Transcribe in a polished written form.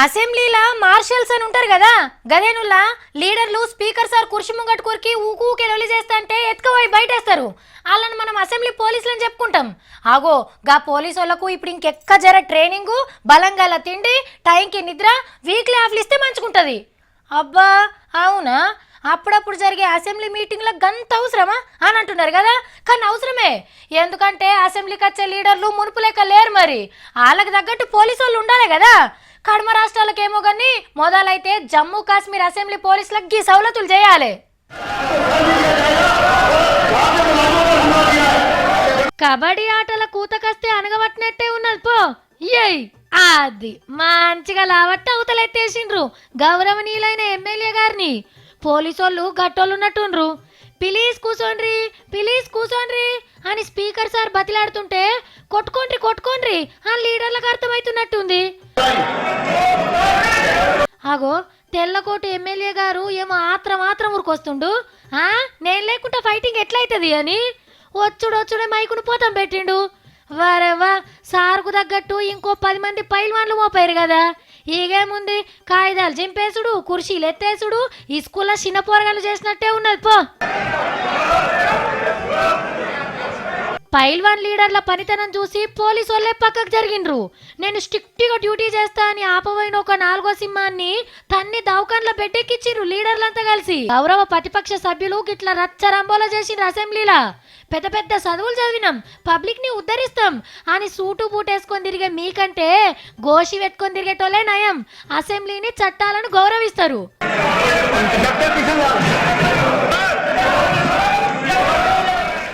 అసెంబ్లీలా marshals అని ఉంటారు కదా గదేనుల్లా లీడర్లు స్పీకర్ సార్ కుర్చీ ముంగట కూరికి ఊకే లొలి చేస్తా అంటే ఎత్తుకుపోయి బయటేస్తారు. వాళ్ళని మనం అసెంబ్లీ పోలీసులని చెప్పుకుంటాం. ఆగో గా పోలీసు వాళ్ళకు ఇప్పుడు ఇంకెక్క జర ట్రైనింగు, బలంగాల తిండి, టైంకి నిద్ర, వీక్లీ ఆఫ్లు ఇస్తే మంచుకుంటుంది. అబ్బా అవునా, అప్పుడప్పుడు జరిగే అసెంబ్లీ మీటింగ్లో గంత అవసరమా అని అంటున్నారు కదా. కానీ అవసరమే, ఎందుకంటే అసెంబ్లీకి వచ్చే లీడర్లు మునుపు లెక్క లేరు. మరి వాళ్ళకి తగ్గట్టు పోలీసు వాళ్ళు ఉండాలి కదా. కడమ రాష్ట్రాలకేమో కానీ మొదలైతే జమ్మూ కాశ్మీర్ అసెంబ్లీ పోలీసులకు గీ సౌలతులు చేయాలి. కబడ్డీ ఆటల కూతకస్తే అనగబట్టినట్టే ఉన్నది పో. ఏయ్ అది మంచిగా లావట్ట అవతలెత్తేసిండ్రు గౌరవనీయులైన ఎమ్మెల్యే గారిని. పోలీసోళ్ళు గట్టోళ్ళున్నట్టుండ్రు. ప్లీజ్ కూసోండ్రి, ప్లీజ్ కూసోండ్రి అని స్పీకర్ సార్ బతిలాడుతుంటే కొట్టుకోండ్రి కొట్టుకోండ్రి అని లీడర్లకు అర్థమవుతున్నట్టుంది. ఆగో తెల్లకోట ఎమ్మెల్యే గారు ఏమో ఆత్రం ఊరుకొస్తుండు. నేను లేకుండా ఫైటింగ్ ఎట్లయితుంది అని వచ్చుడే మైకును పోతాం పెట్టిండు. వరేవా సార్కు తగ్గట్టు ఇంకో 10 మంది పైల్వాన్లు మోపారు కదా. ఈగేముంది, కాగితాలు చింపేసుడు, కుర్చీలు ఎత్తేసుడు, ఈ స్కూల్లో చిన్న పోరగాళ్ళు చేసినట్టే ఉన్నది పో. పైల్వాన్ లీడర్ల పనితనం చూసి పోలీసు వాళ్ళే పక్కకు జరిగిండ్రు. నేను స్ట్రిక్ట్గా డ్యూటీ చేస్తా అని ఆపబోయిన ఒక 4వ సింహాన్ని తన్ని దవాఖాన్లో బెడ్డెక్కిచ్చిర్రు లీడర్లంతా కలిసి. గౌరవ ప్రతిపక్ష సభ్యులు గిట్ల రచ్చరంబోలా చేసిండ్రు అసెంబ్లీలా. పెద్ద పెద్ద చదువులు చదివినాం, పబ్లిక్ ని ఉద్ధరిస్తాం అని సూటు బూట్ వేసుకొని తిరిగే మీకంటే గోషి పెట్టుకొని తిరిగేటోళ్ళే నయం. అసెంబ్లీని, చట్టాలను గౌరవిస్తారు.